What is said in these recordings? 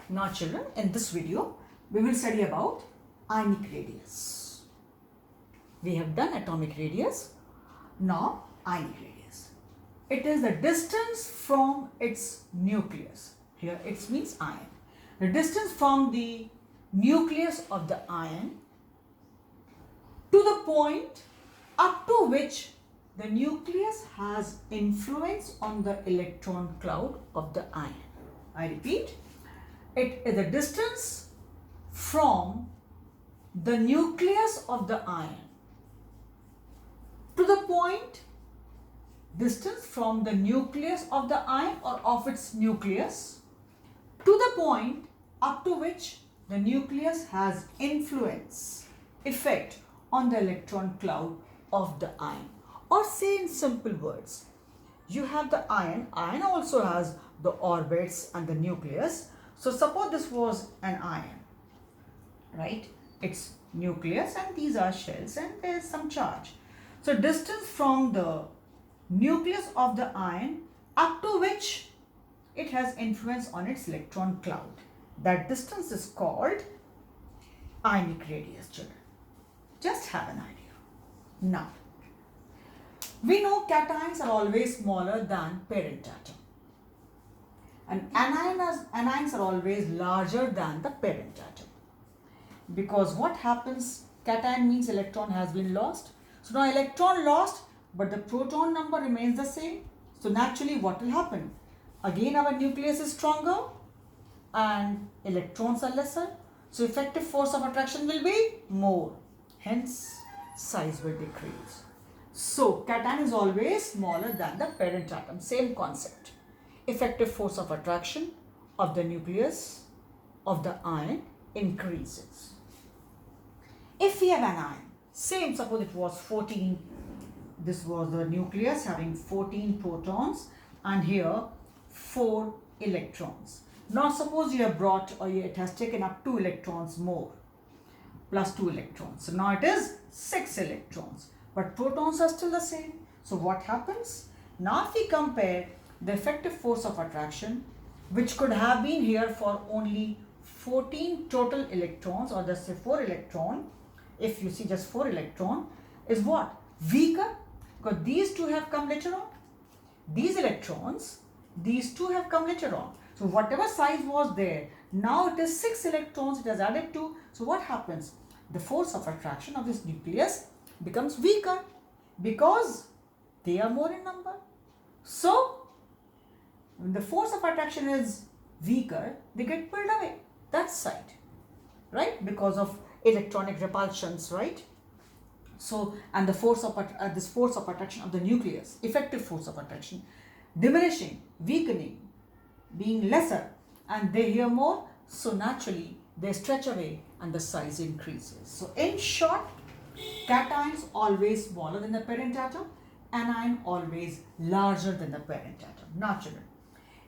Now children, in this video, we will study about ionic radius. We have done atomic radius. Now ionic radius. It is the distance from its nucleus. Here it means ion. The distance from the nucleus of the ion to the point up to which the nucleus has influence on the electron cloud of the ion. I repeat, it is the distance from the nucleus of the ion to the point, distance from the nucleus of the ion or of its nucleus to the point up to which the nucleus has influence, effect on the electron cloud of the ion. Or say in simple words, you have the ion also has the orbits and the nucleus. So suppose this was an ion, right? Its nucleus and these are shells and there is some charge. So distance from the nucleus of the ion up to which it has influence on its electron cloud. That distance is called ionic radius, children. Just have an idea. Now, we know cations are always smaller than parent atom. And anions are always larger than the parent atom. Because what happens, cation means electron has been lost. So now electron lost, but the proton number remains the same. So naturally what will happen? Again our nucleus is stronger and electrons are lesser. So effective force of attraction will be more. Hence size will decrease. So cation is always smaller than the parent atom. Same concept. Effective force of attraction of the nucleus of the ion increases. If we have an ion, same, suppose it was 14, this was the nucleus having 14 protons and here 4 electrons. Now suppose you have brought or it has taken up 2 electrons more, plus 2 electrons. So now it is 6 electrons, but protons are still the same. So what happens? Now if we compare the effective force of attraction, which could have been here for only 14 total electrons, or just say 4 electron, if you see just 4 electron, is what? Weaker, because these two have come later on. These electrons, these two have come later on. So whatever size was there, now it is 6 electrons, it has added 2. So what happens? The force of attraction of this nucleus becomes weaker because they are more in number. So when the force of attraction is weaker, they get pulled away. That side, right? Because of electronic repulsions, right? So, and the force of this force of attraction of the nucleus, effective force of attraction, diminishing, weakening, being lesser, and they hear more. So naturally, they stretch away and the size increases. So in short, cations always smaller than the parent atom, anion always larger than the parent atom. Now children,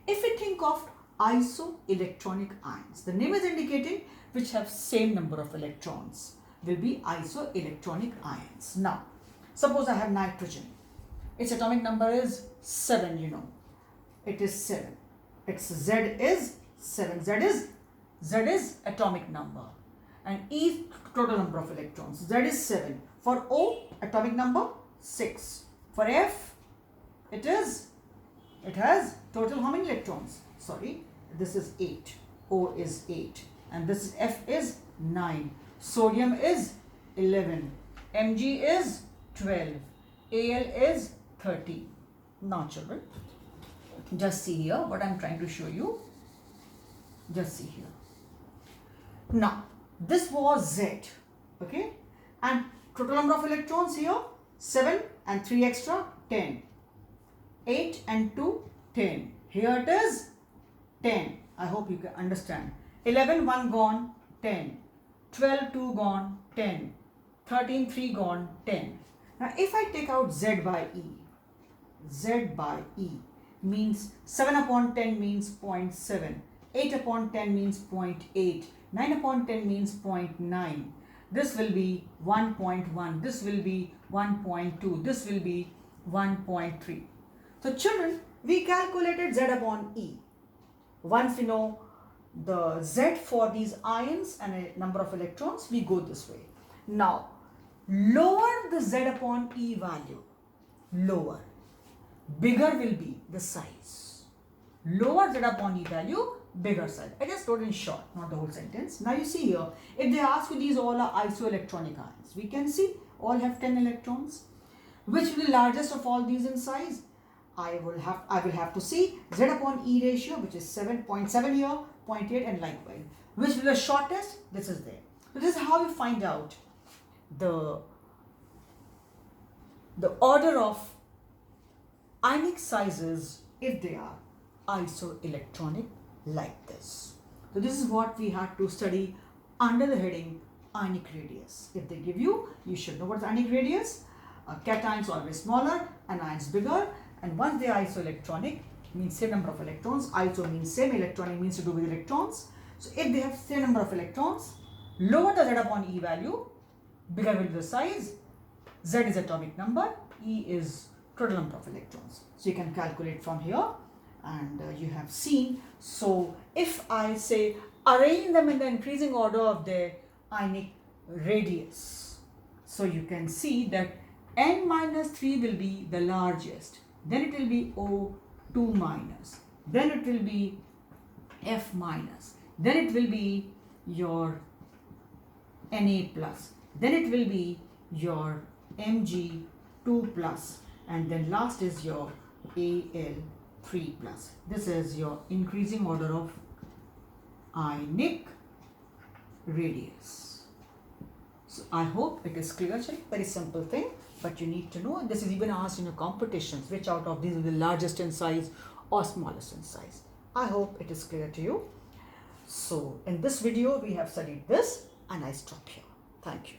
if we think of isoelectronic ions, the name is indicating which have same number of electrons, will be isoelectronic ions. Now, suppose I have nitrogen. Its atomic number is 7, you know. It is 7. Its Z is 7. Z is atomic number. And E total number of electrons. Z is 7. For O, atomic number 6. For F, it has total how many electrons? Sorry, this is 8. O is 8. And this is F is 9. Sodium is 11. Mg is 12. Al is 13. Now children, just see here what I am trying to show you. Just see here. Now, this was Z. Okay. And total number of electrons here, 7 and 3 extra, 10. 8 and 2, 10. Here it is 10. I hope you can understand. 11, 1 gone, 10. 12, 2 gone, 10. 13, 3 gone, 10. Now if I take out Z by E means 7 upon 10 means 0.7. 8 upon 10 means 0.8. 9 upon 10 means 0.9. This will be 1.1. This will be 1.2. This will be 1.3. So children, we calculated Z upon E. Once we know the Z for these ions and a number of electrons, we go this way. Now, lower the Z upon E value, lower, bigger will be the size. Lower Z upon E value, bigger size. I just wrote in short, not the whole sentence. Now you see here, if they ask you these all are isoelectronic ions, we can see all have 10 electrons. Which will be the largest of all these in size? I will have to see Z upon E ratio, which is 7.7 here, 0.8 and likewise. Which will be the shortest? This is there. So this is how we find out the order of ionic sizes if they are isoelectronic like this. So this is what we had to study under the heading Ionic Radius. If they give you, you should know what is Ionic Radius. Cations always smaller, anions bigger, and once they are isoelectronic, means same number of electrons. Iso means same, electronic means to do with electrons. So if they have same number of electrons, lower the Z upon E value, bigger will be the size. Z is atomic number, E is total number of electrons. So you can calculate from here, and you have seen. So if I say arrange them in the increasing order of their ionic radius, so you can see that N minus 3 will be the largest, then it will be O2 minus, then it will be F minus, then it will be your Na plus, then it will be your Mg2 plus, and then last is your Al3 plus. This is your increasing order of ionic radius. So I hope it is clear. Very simple thing, but you need to know. This is even asked in your competitions, which out of these is the largest in size or smallest in size. I hope it is clear to you. So in this video we have studied this, and I stop here. Thank you.